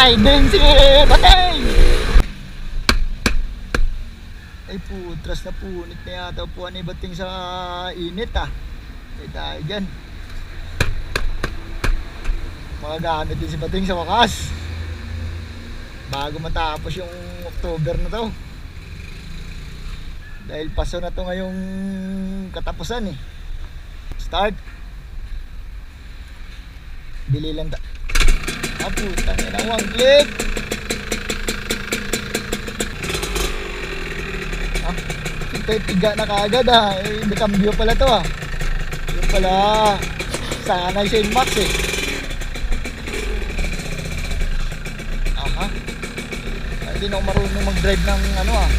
sliding si Bateng. Ay putras na punit na yata upuan ni Bateng sa init ah. Ay tayo dyan. Magagamit din si Bateng sa wakas bago matapos yung October na to, dahil paso na to ngayong katapusan eh. Start. Bili lang putang ina, one click. Ito tiga na kaagad ah. May cambio pala to ah. Yung pala sanay siya yung max eh. Hindi na ako marunong mag-drive ng ano ah.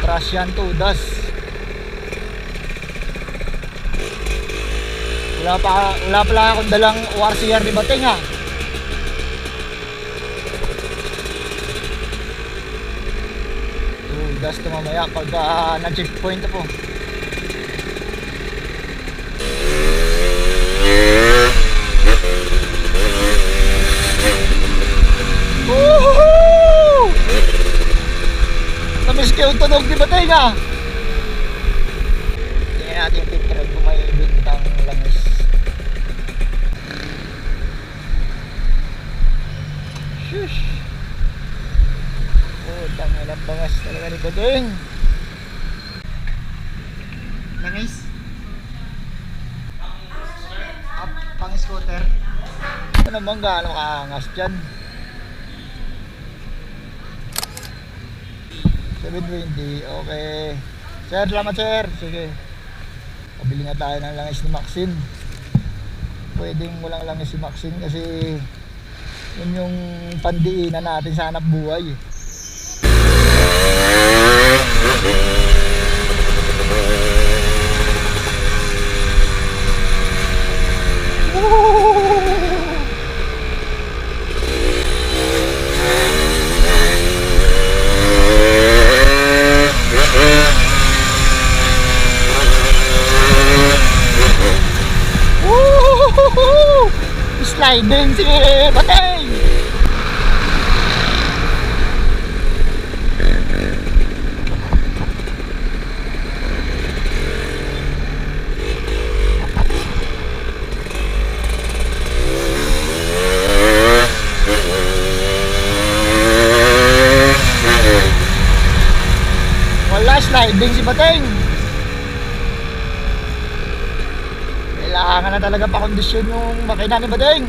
Trash yan to, das. Wala pala akong dalang ORCR ni Bateng ha. Das to mamaya pag na-checkpoint po. Namiss kayo tunog di Bateng ah. Tingnan natin yung picture kung may bintang langis. Shush. Tangilang bangas talaga ni Bateng. Langis. Pang scooter. Ano naman gaano kaangas dyan? 720, okay. Sir, salamat sir. Sige. Pabili nga tayo ng langis ni Maxine. Pwedeng walang langis si Maxine kasi yun yung pandiinan natin sa hanap buhay. Sliding si Bateng. Wala, sliding si Bateng. Kailangan na talaga pa kondisyon yung makina ni Bateng.